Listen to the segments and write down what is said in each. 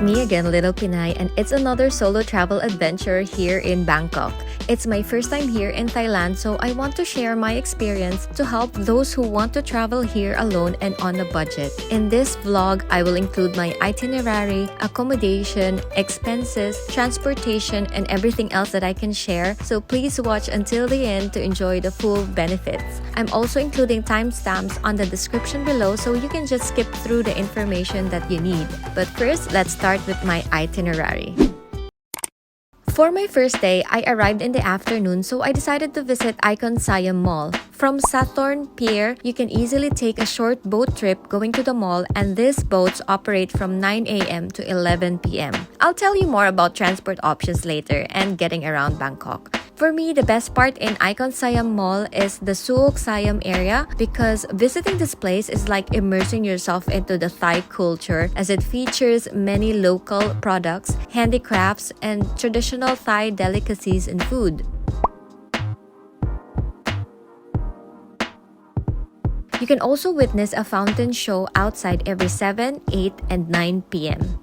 me again, Little Pinay, and it's another solo travel adventure here in Bangkok. It's my first time here in Thailand, so I want to share my experience to help those who want to travel here alone and on a budget. In this vlog, I will include my itinerary, accommodation, expenses, transportation, and everything else that I can share, so please watch until the end to enjoy the full benefits. I'm also including timestamps on the description below so you can just skip through the information that you need. But first, let's start with my itinerary. For my first day, I arrived in the afternoon, so I decided to visit IconSiam Mall. From Sathorn Pier, you can easily take a short boat trip going to the mall, and these boats operate from 9 a.m. to 11 p.m. I'll tell you more about transport options later and getting around Bangkok. For me, the best part in IconSiam Mall is the Suok Siam area because visiting this place is like immersing yourself into the Thai culture as it features many local products, handicrafts, and traditional Thai delicacies and food. You can also witness a fountain show outside every 7, 8, and 9 p.m.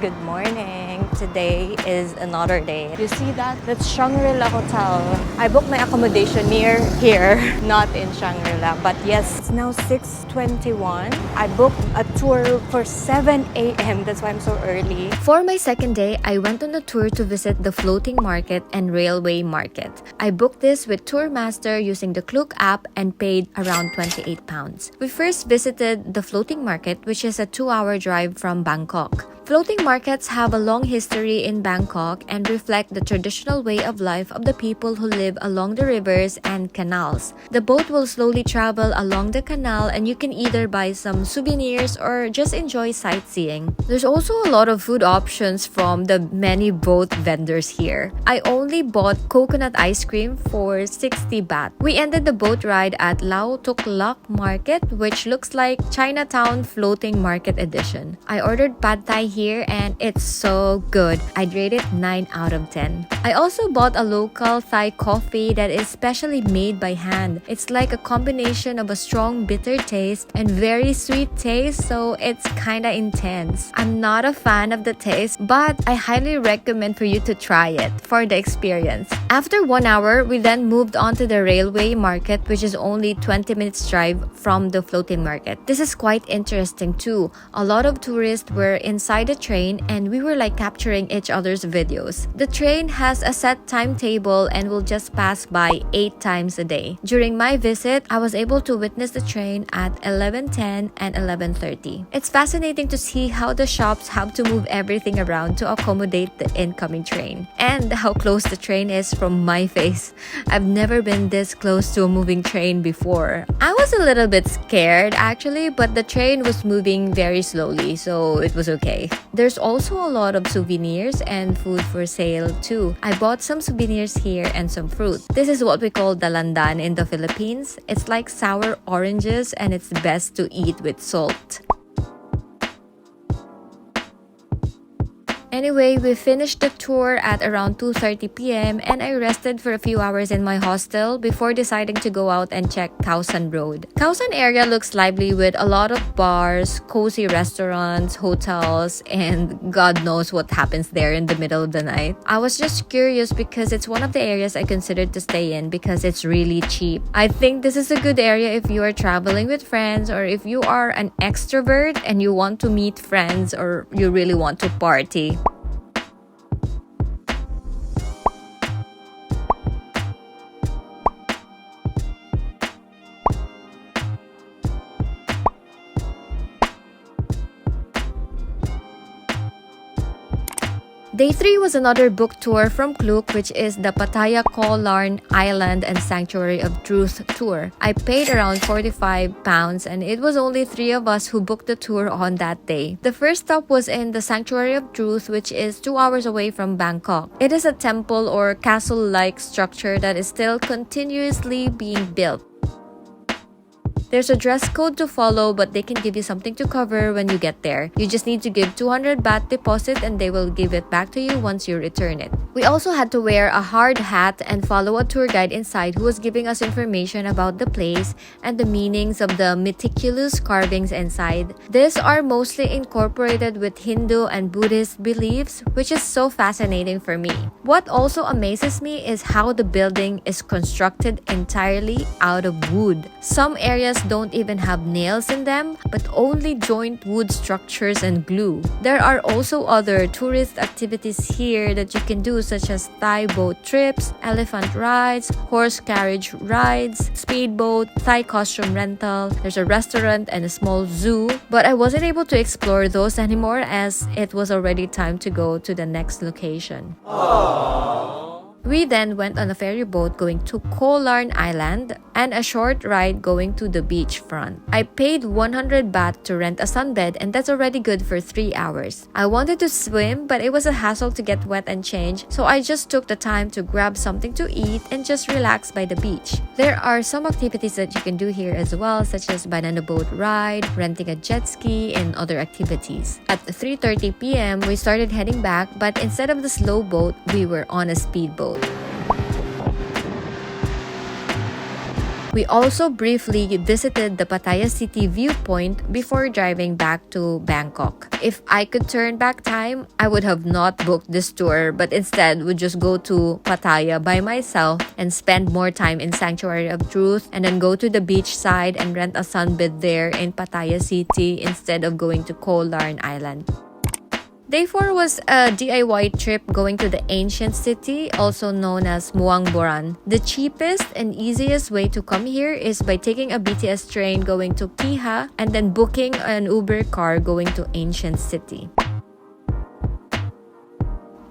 Good morning. Today is another day. You see that? That's Shangri-La Hotel. I booked my accommodation near here, not in Shangri-La. But yes, it's now 6:21. I booked a tour for 7 a.m. That's why I'm so early. For my second day, I went on a tour to visit the floating market and railway market. I booked this with Tourmaster using the Klook app and paid around £28. We first visited the floating market, which is a 2-hour drive from Bangkok. Floating markets have a long history in Bangkok and reflect the traditional way of life of the people who live along the rivers and canals. The boat will slowly travel along the canal and you can either buy some souvenirs or just enjoy sightseeing. There's also a lot of food options from the many boat vendors here. I only bought coconut ice cream for 60 baht. We ended the boat ride at Lao Tuk Lak Market, which looks like Chinatown Floating Market Edition. I ordered Pad Thai here and it's so good. I'd rate it 9 out of 10. I also bought a local Thai coffee that is specially made by hand. It's like a combination of a strong bitter taste and very sweet taste, so it's kinda intense. I'm not a fan of the taste, but I highly recommend for you to try it for the experience. After 1 hour, we then moved on to the railway market, which is only 20 minutes drive from the floating market. This is quite interesting too. A lot of tourists were inside the train and we were like capturing each other's videos. The train has a set timetable and will just pass by 8 times a day. During my visit, I was able to witness the train at 11:10 and 11:30. It's fascinating to see how the shops have to move everything around to accommodate the incoming train and how close the train is from my face. I've never been this close to a moving train before. I was a little bit scared actually, but the train was moving very slowly, so it was okay. There's also a lot of souvenirs and food for sale too. I bought some souvenirs here and some fruit. This is what we call dalandan in the Philippines. It's like sour oranges and it's best to eat with salt. Anyway, we finished the tour at around 2:30 p.m. and I rested for a few hours in my hostel before deciding to go out and check Khao San Road. Khao San area looks lively with a lot of bars, cozy restaurants, hotels, and God knows what happens there in the middle of the night. I was just curious because it's one of the areas I considered to stay in because it's really cheap. I think this is a good area if you are traveling with friends or if you are an extrovert and you want to meet friends or you really want to party. Day 3 was another book tour from Klook, which is the Pattaya Larn Island and Sanctuary of Truth tour. I paid around £45 and it was only 3 of us who booked the tour on that day. The first stop was in the Sanctuary of Truth, which is 2 hours away from Bangkok. It is a temple or castle-like structure that is still continuously being built. There's a dress code to follow, but they can give you something to cover when you get there. You just need to give 200 baht deposit and they will give it back to you once you return it. We also had to wear a hard hat and follow a tour guide inside who was giving us information about the place and the meanings of the meticulous carvings inside. These are mostly incorporated with Hindu and Buddhist beliefs, which is so fascinating for me. What also amazes me is how the building is constructed entirely out of wood. Some areas don't even have nails in them, but only joint wood structures and glue. There are also other tourist activities here that you can do, such as Thai boat trips, elephant rides, horse carriage rides, speedboat, Thai costume rental. There's a restaurant and a small zoo, but I wasn't able to explore those anymore as it was already time to go to the next location. We then went on a ferry boat going to Larn Island and a short ride going to the beach front. I paid 100 baht to rent a sunbed, and that's already good for 3 hours. I wanted to swim, but it was a hassle to get wet and change, so I just took the time to grab something to eat and just relax by the beach. There are some activities that you can do here as well, such as banana boat ride, renting a jet ski, and other activities. At 3:30 p.m., we started heading back, but instead of the slow boat, we were on a speedboat. We also briefly visited the Pattaya City viewpoint before driving back to Bangkok. If I could turn back time, I would have not booked this tour, but instead would just go to Pattaya by myself and spend more time in Sanctuary of Truth, and then go to the beach side and rent a sunbed there in Pattaya City instead of going to Khao Larn Island. Day 4 was a DIY trip going to the ancient city, also known as Muang, Boran. The cheapest and easiest way to come here is by taking a BTS train going to Kiha and then booking an Uber car going to ancient city.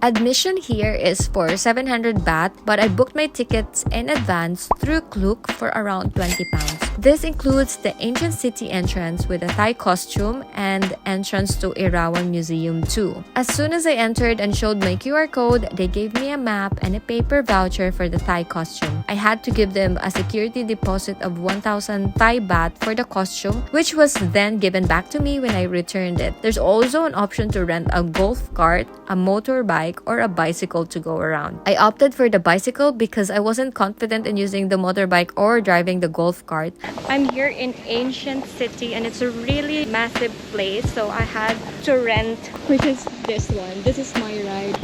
Admission here is for 700 baht, but I booked my tickets in advance through Klook for around 20 pounds. This includes the ancient city entrance with a Thai costume and entrance to Erawan Museum too. As soon as I entered and showed my QR code, they gave me a map and a paper voucher for the Thai costume. I had to give them a security deposit of 1,000 Thai baht for the costume, which was then given back to me when I returned it. There's also an option to rent a golf cart, a motorbike, or a bicycle to go around. I opted for the bicycle because I wasn't confident in using the motorbike or driving the golf cart. I'm here in ancient city and it's a really massive place, so I had to rent, which is this one. This is my ride.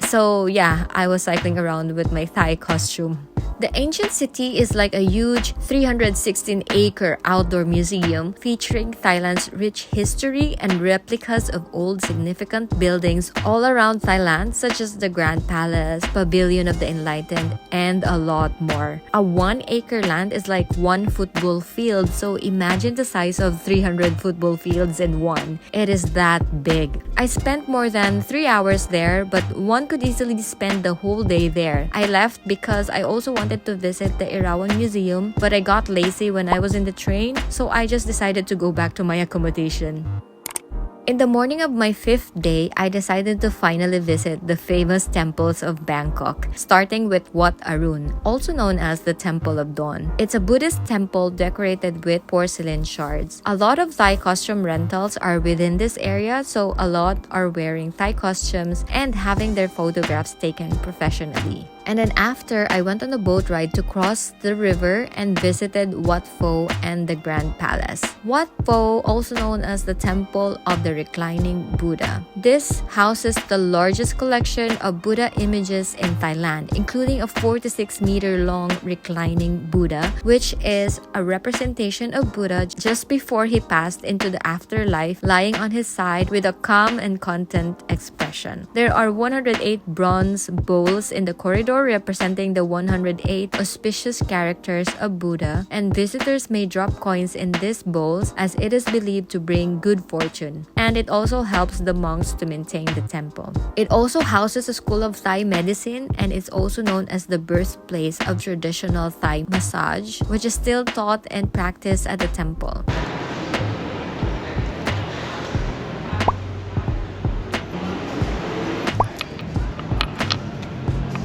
So yeah, I was cycling around with my Thai costume. The ancient city is like a huge 316-acre outdoor museum featuring Thailand's rich history and replicas of old significant buildings all around Thailand, such as the Grand Palace, Pavilion of the Enlightened, and a lot more. A 1-acre land is like one football field, so imagine the size of 300 football fields in one. It is that big. I spent more than 3 hours there, but one could easily spend the whole day there. I left because I also wanted to visit the Erawan Museum, but I got lazy when I was in the train, so I just decided to go back to my accommodation. In the morning of my 5th day, I decided to finally visit the famous temples of Bangkok, starting with Wat Arun, also known as the Temple of Dawn. It's a Buddhist temple decorated with porcelain shards. A lot of Thai costume rentals are within this area, so a lot are wearing Thai costumes and having their photographs taken professionally. And then after, I went on a boat ride to cross the river and visited Wat Pho and the Grand Palace. Wat Pho, also known as the Temple of the Reclining Buddha. This houses the largest collection of Buddha images in Thailand, including a 46-meter-long reclining Buddha, which is a representation of Buddha just before he passed into the afterlife, lying on his side with a calm and content expression. There are 108 bronze bowls in the corridor representing the 108 auspicious characters of Buddha, and visitors may drop coins in these bowls as it is believed to bring good fortune, and it also helps the monks to maintain the temple. It also houses a school of Thai medicine, and it's also known as the birthplace of traditional Thai massage, which is still taught and practiced at the temple.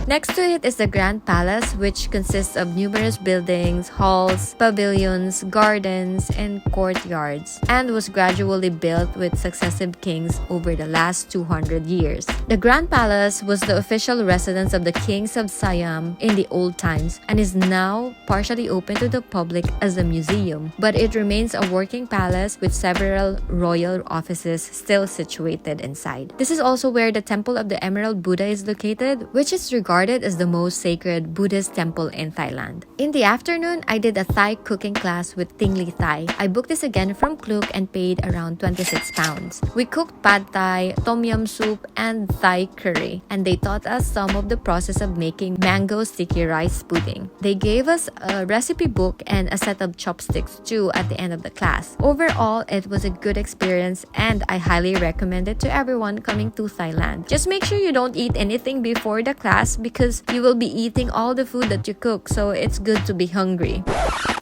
Next to it is the Grand Palace, which consists of numerous buildings, halls, pavilions, gardens, and courtyards, and was gradually built with successive kings over the last 200 years. The Grand Palace was the official residence of the kings of Siam in the old times and is now partially open to the public as a museum, but it remains a working palace with several royal offices still situated inside. This is also where the Temple of the Emerald Buddha is located, which is regarded as the most sacred Buddhist temple in Thailand. In the afternoon, I did a Thai cooking class with Tingly Thai. I booked this again from Klook and paid around 26 pounds. We cooked pad thai, tom yum soup, and Thai curry, and they taught us some of the process of making mango sticky rice pudding. They gave us a recipe book and a set of chopsticks too at the end of the class. Overall, it was a good experience and I highly recommend it to everyone coming to Thailand. Just make sure you don't eat anything before the class because you will be eating all the food that you cook, so it's good to be hungry.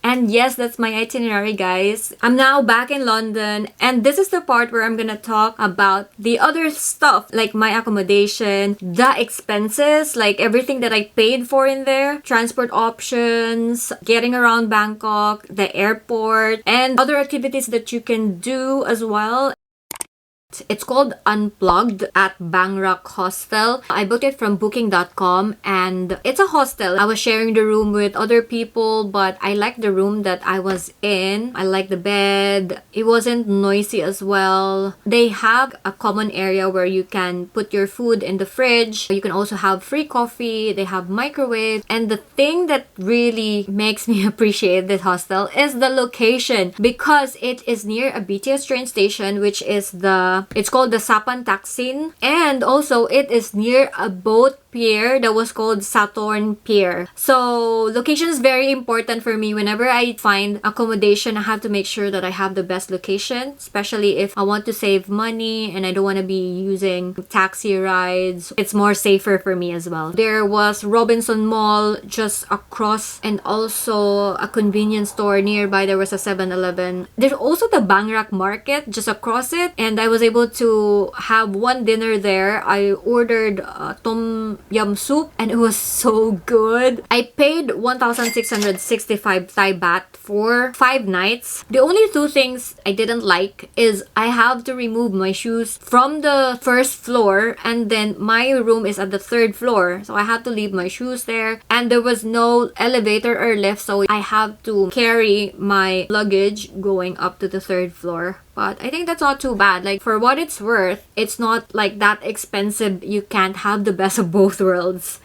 And yes, that's my itinerary, guys. I'm now back in London, and this is the part where I'm gonna talk about the other stuff, like my accommodation, the expenses, like everything that I paid for in there, transport options, getting around Bangkok, the airport, and other activities that you can do as well. It's called Unplugged at Bangkok Hostel. I booked it from booking.com and it's a hostel. I was sharing the room with other people, but I liked the room that I was in. I liked the bed. It wasn't noisy as well. They have a common area where you can put your food in the fridge. You can also have free coffee. They have microwave. And the thing that really makes me appreciate this hostel is the location, because it is near a BTS train station, which is it's called the Sapan Taksin, and also it is near a boat pier that was called Saturn Pier. So location is very important for me. Whenever I find accommodation, I have to make sure that I have the best location, especially if I want to save money and I don't want to be using taxi rides. It's more safer for me as well. There was Robinson Mall just across, and also a convenience store nearby. There was a 7-Eleven. There's also the Bangkok Market just across it, and I was able to have one dinner there. I ordered tom yum soup and it was so good. I paid 1,665 Thai baht for 5 nights. The only 2 things I didn't like is I have to remove my shoes from the first floor, and then my room is at the 3rd floor, so I had to leave my shoes there, and there was no elevator or lift, so I have to carry my luggage going up to the 3rd floor. But I think that's not too bad. Like, for what it's worth, it's not like that expensive. You can't have the best of both worlds.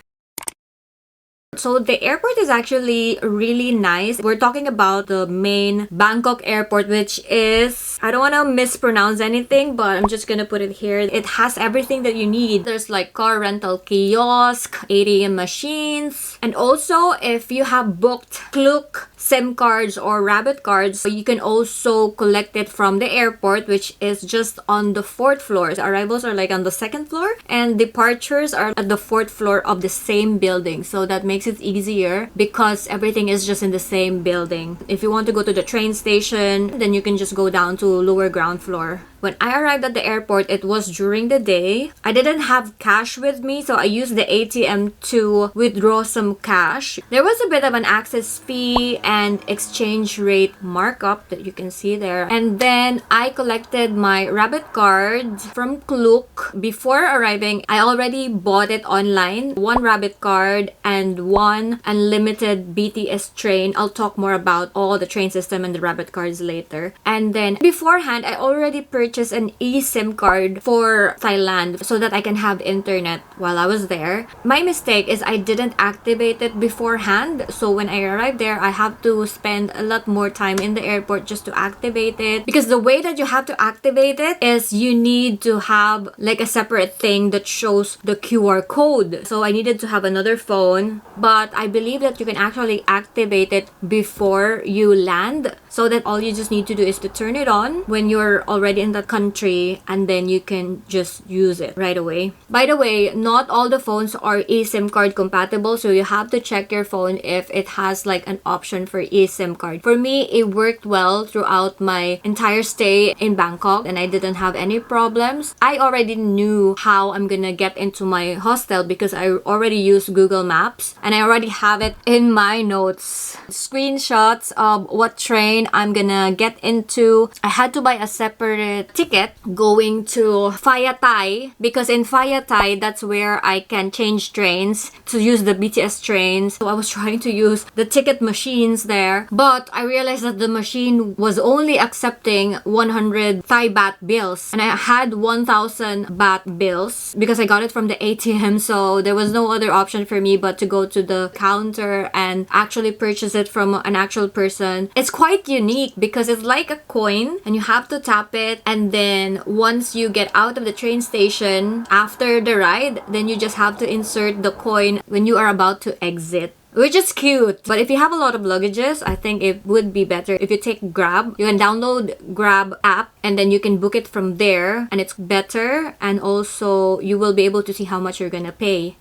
So the airport is actually really nice. We're talking about the main Bangkok airport, which is, I don't want to mispronounce anything, but I'm just gonna put it here. It has everything that you need. There's like car rental kiosk, ATM machines, and also if you have booked Klook SIM cards or Rabbit cards, you can also collect it from the airport, which is just on the 4th floor. The arrivals are like on the 2nd floor, and departures are at the 4th floor of the same building. So that makes it easier because everything is just in the same building. If you want to go to the train station, then you can just go down to lower ground floor. When I arrived at the airport, it was during the day. I didn't have cash with me, so I used the ATM to withdraw some cash. There was a bit of an access fee and exchange rate markup that you can see there. And then I collected my Rabbit card from Klook. Before arriving, I already bought it online. 1 Rabbit card and 1 unlimited BTS train. I'll talk more about all the train system and the Rabbit cards later. And then beforehand, I already purchased an eSIM card for Thailand so that I can have internet while I was there. My mistake is I didn't activate it beforehand. So when I arrived there, I have to spend a lot more time in the airport just to activate it. Because the way that you have to activate it is you need to have like a separate thing that shows the QR code. So I needed to have another phone, but I believe that you can actually activate it before you land, so that all you just need to do is to turn it on when you're already in the the country and then you can just use it right away. By the way, not all the phones are eSIM card compatible, so you have to check your phone if it has like an option for eSIM card. For me, it worked well throughout my entire stay in Bangkok and I didn't have any problems. I already knew how I'm gonna get into my hostel because I already used Google Maps and I already have it in my notes. Screenshots of what train I'm gonna get into. I had to buy a separate ticket going to Phaya Thai because in Phaya Thai, that's where I can change trains to use the BTS trains. So I was trying to use the ticket machines there, but I realized that the machine was only accepting 100 Thai baht bills and I had 1000 baht bills because I got it from the ATM, so there was no other option for me but to go to the counter and actually purchase it from an actual person. It's quite unique because it's like a coin and you have to tap it, and then once you get out of the train station after the ride, then you just have to insert the coin when you are about to exit, which is cute. But if you have a lot of luggages, I think it would be better if you take Grab. You can download Grab app and then you can book it from there and it's better, and also you will be able to see how much you're gonna pay.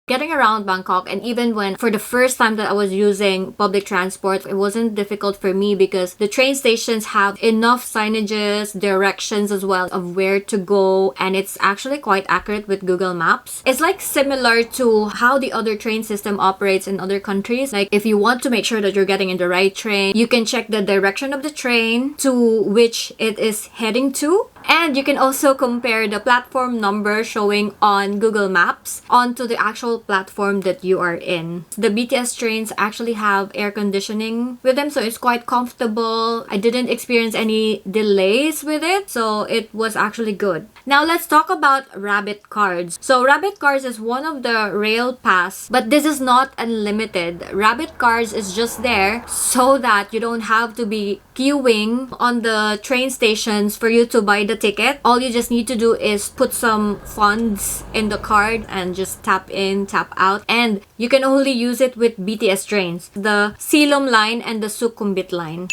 Getting around Bangkok, and even when for the first time that I was using public transport, it wasn't difficult for me because the train stations have enough signages, directions as well of where to go, and it's actually quite accurate with Google Maps. It's like similar to how the other train system operates in other countries. Like if you want to make sure that you're getting in the right train, you can check the direction of the train to which it is heading to. And you can also compare the platform number showing on Google Maps onto the actual platform that you are in. The BTS trains actually have air conditioning with them, so it's quite comfortable. I didn't experience any delays with it, so it was actually good. Now let's talk about Rabbit cards. So Rabbit cards is one of the rail pass, but this is not unlimited. Rabbit cards is just there so that you don't have to be queuing on the train stations for you to buy the ticket. All you just need to do is put some funds in the card and just tap in, tap out, and you can only use it with BTS trains, the Silom line and the Sukhumvit line.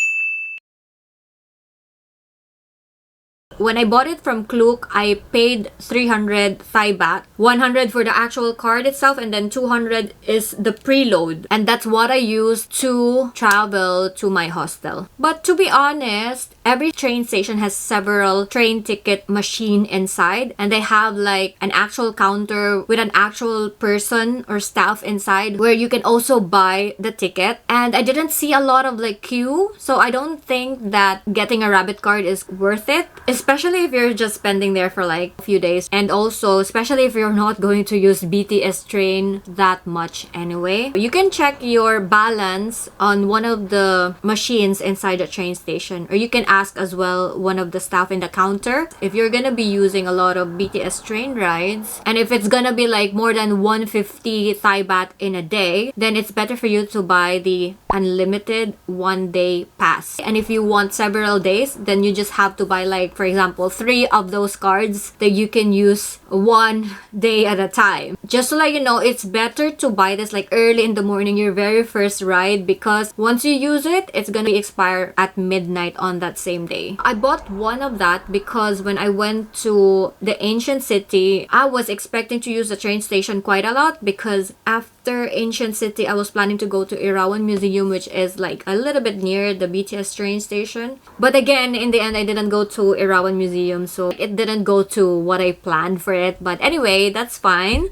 When I bought it from Klook, I paid 300 Thai baht, 100 for the actual card itself, and then 200 is the preload. And that's what I used to travel to my hostel. But to be honest, every train station has several train ticket machine inside, and they have like an actual counter with an actual person or staff inside where you can also buy the ticket. And I didn't see a lot of like queue, so I don't think that getting a Rabbit card is worth it, especially if you're just spending there for like a few days, and also especially if you're not going to use BTS train that much anyway. You can check your balance on one of the machines inside the train station, or you can ask as well one of the staff in the counter if you're gonna be using a lot of BTS train rides, and if it's gonna be like more than 150 Thai baht in a day, then it's better for you to buy the unlimited 1-day pass. And if you want several days, then you just have to buy like, for example, 3 of those cards that you can use 1 day at a time. Just to let you know, it's better to buy this like early in the morning, your very first ride, because once you use it, it's gonna expire at midnight on that same day. I bought one of that because when I went to the ancient city, I was expecting to use the train station quite a lot, because after ancient city, I was planning to go to Irawan Museum, which is like a little bit near the BTS train station. But again, in the end, I didn't go to Irawan Museum, so it didn't go to what I planned for it. But anyway, that's fine.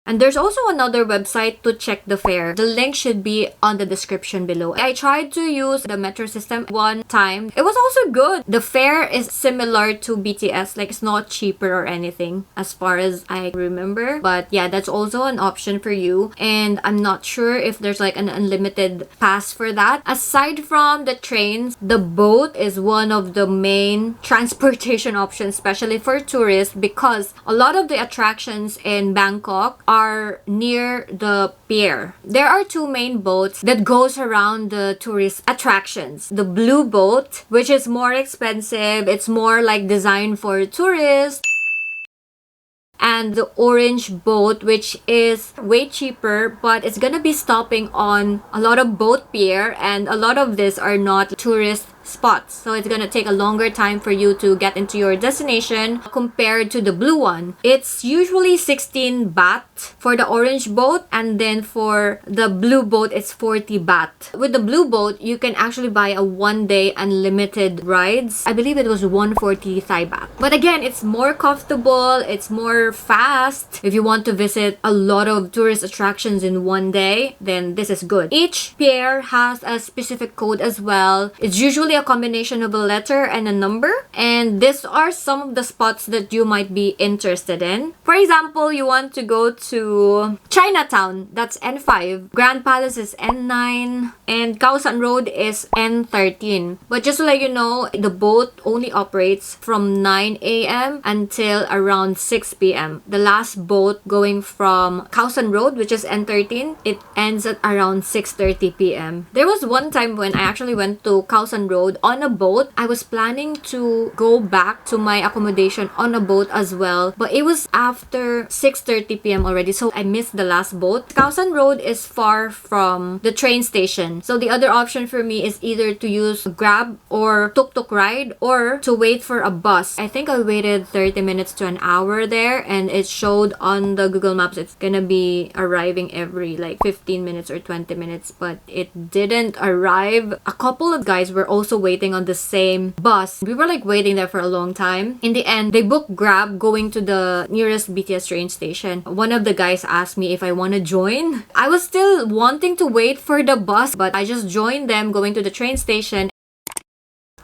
And there's also another website to check the fare. The link should be on the description below. I tried to use the metro system one time. It was also good. The fare is similar to BTS. Like, it's not cheaper or anything as far as I remember. But yeah, that's also an option for you. And I'm not sure if there's like an unlimited pass for that. Aside from the trains, the boat is one of the main transportation options, especially for tourists, because a lot of the attractions in Bangkok are near the pier. There are 2 main boats that goes around the tourist attractions. The blue boat, which is more expensive, it's more like designed for tourists, and the orange boat, which is way cheaper, but it's gonna be stopping on a lot of boat pier, and a lot of these are not tourist spots. So it's gonna take a longer time for you to get into your destination compared to the blue one. It's usually 16 baht for the orange boat, and then for the blue boat, it's 40 baht. With the blue boat, you can actually buy a 1-day unlimited rides. I believe it was 140 Thai baht. But again, it's more comfortable, it's more fast. If you want to visit a lot of tourist attractions in one day, then this is good. Each pair has a specific code as well. It's usually a combination of a letter and a number, and these are some of the spots that you might be interested in. For example, you want to go to Chinatown, that's N5. Grand Palace is N9, and Khao San Road is N13. But just to let you know, the boat only operates from 9 a.m. until around 6 p.m. The last boat going from Khao San Road, which is N13, it ends at around 6:30 p.m. There was one time when I actually went to Khao San Road on a boat. I was planning to go back to my accommodation on a boat as well, but it was after 6:30 p.m. already, so I missed the last boat. Khao San Road is far from the train station, so the other option for me is either to use Grab or tuk-tuk ride, or to wait for a bus. I think I waited 30 minutes to an hour there, and it showed on the Google Maps it's gonna be arriving every like 15 minutes or 20 minutes, but it didn't arrive. A couple of guys were also waiting on the same bus. We were like waiting there for a long time. In the end, they booked Grab going to the nearest BTS train station. One of the guys asked me if I want to join. I was still wanting to wait for the bus, but I just joined them going to the train station.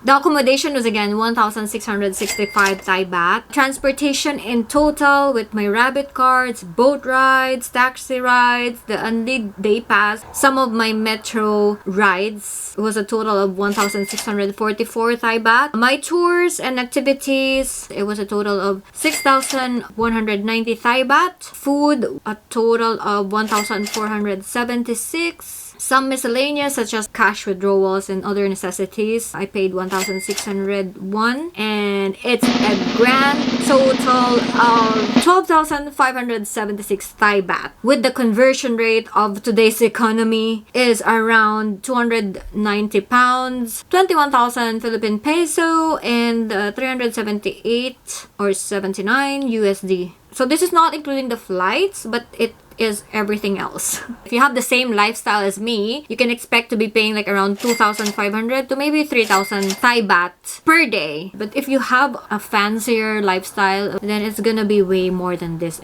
The accommodation was again 1,665 Thai baht. Transportation in total with my rabbit cards, boat rides, taxi rides, the unlead day pass, some of my metro rides was a total of 1,644 Thai baht. My tours and activities, it was a total of 6,190 Thai baht. Food, a total of 1,476. Some miscellaneous such as cash withdrawals and other necessities, I paid 1,601, and it's a grand total of 12,576 Thai baht. With the conversion rate of today's economy is around 290 pounds, 21,000 Philippine peso, and 378 or 79 USD. So this is not including the flights, but it is everything else. If you have the same lifestyle as me, you can expect to be paying like around 2,500 to maybe 3,000 Thai baht per day. But if you have a fancier lifestyle, then it's gonna be way more than this.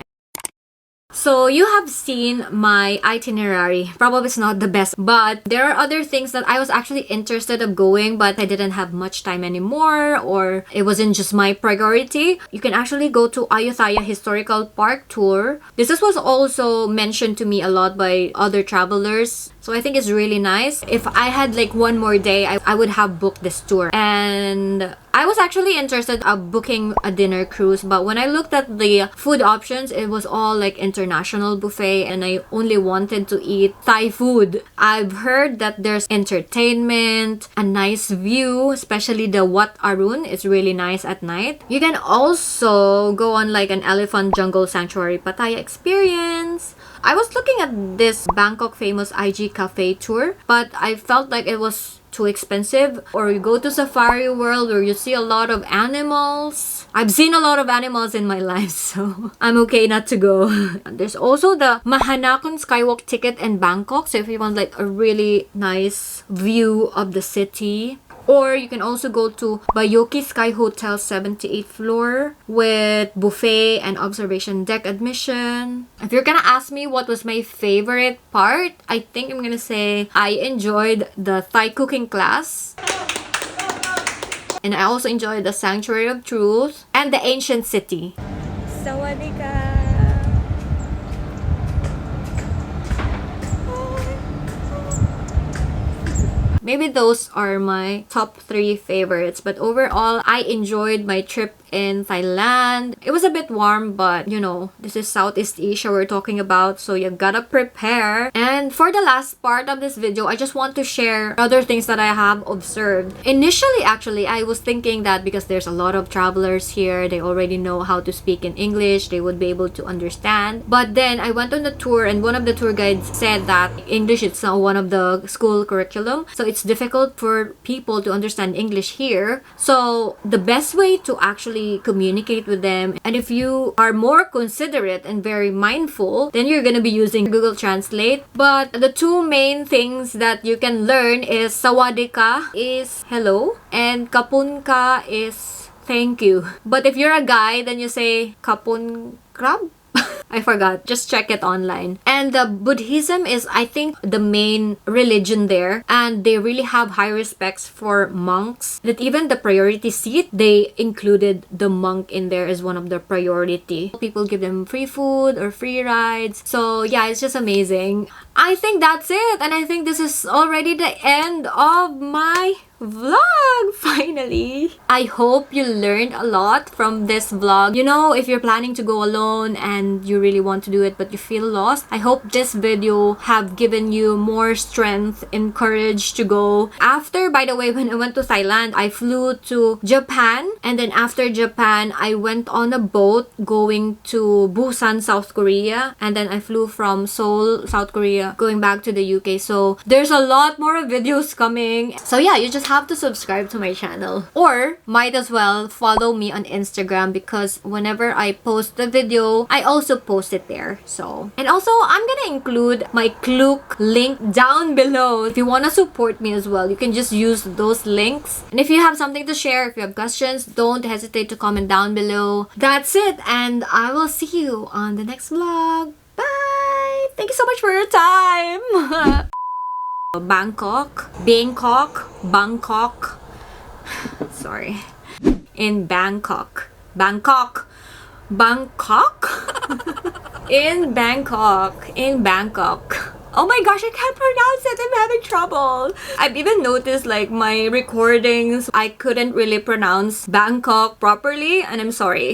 So you have seen my itinerary. Probably it's not the best, but there are other things that I was actually interested of going, but I didn't have much time anymore, or it wasn't just my priority. You can actually go to Ayutthaya Historical Park Tour. This was also mentioned to me a lot by other travelers. So I think it's really nice. If I had like one more day, I would have booked this tour. And I was actually interested of booking a dinner cruise, but when I looked at the food options, it was all like international buffet, and I only wanted to eat Thai food. I've heard that there's entertainment, a nice view, especially the Wat Arun. It's really nice at night. You can also go on like an elephant jungle sanctuary Pattaya experience. I was looking at this Bangkok famous IG cafe tour, but I felt like it was too expensive. Or you go to Safari World where you see a lot of animals. I've seen a lot of animals in my life, so I'm okay not to go. There's also the Mahanakon Skywalk ticket in Bangkok, so if you want like a really nice view of the city. Or you can also go to Bayoki Sky Hotel 78th floor with buffet and observation deck admission. If you're gonna ask me what was my favorite part, I think I'm gonna say I enjoyed the Thai cooking class. And I also enjoyed the Sanctuary of Truth and the Ancient City. Sawadika! Maybe those are my top 3 favorites, but overall, I enjoyed my trip in Thailand. It was a bit warm, but you know, this is Southeast Asia we're talking about, so you gotta prepare. And for the last part of this video, I just want to share other things that I have observed. Initially, actually, I was thinking that because there's a lot of travelers here, they already know how to speak in English, they would be able to understand. But then I went on the tour, and one of the tour guides said that English is not one of the school curriculum, so it's difficult for people to understand English here. So the best way to actually communicate with them, and if you are more considerate and very mindful, then you're gonna be using Google Translate. But the two main things that you can learn is sawadee ka is hello, and kapun ka is thank you. But if you're a guy, then you say kapun krab. I forgot. Just check it online. And the Buddhism is, I think, the main religion there. And they really have high respects for monks. That even the priority seat, they included the monk in there as one of the priority. People give them free food or free rides. So yeah, it's just amazing. I think that's it. And I think this is already the end of my vlog, finally. I hope you learned a lot from this vlog. You know, if you're planning to go alone and you really want to do it but you feel lost, I hope this video have given you more strength and courage to go. After, by the way, when I went to Thailand, I flew to Japan, and then after Japan, I went on a boat going to Busan, South Korea, and then I flew from Seoul, South Korea, going back to the UK. So there's a lot more videos coming. So yeah, you just have to subscribe to my channel, or might as well follow me on Instagram, because whenever I post the video, I also post it there. So, and also I'm gonna include my Klook link down below. If you want to support me as well, you can just use those links. And if you have something to share, if you have questions, don't hesitate to comment down below. That's it, and I will see you on the next vlog. Bye! Thank you so much for your time! Bangkok, sorry, in Bangkok, in Bangkok, oh my gosh, I can't pronounce it, I'm having trouble. I've even noticed like my recordings, I couldn't really pronounce Bangkok properly, and I'm sorry.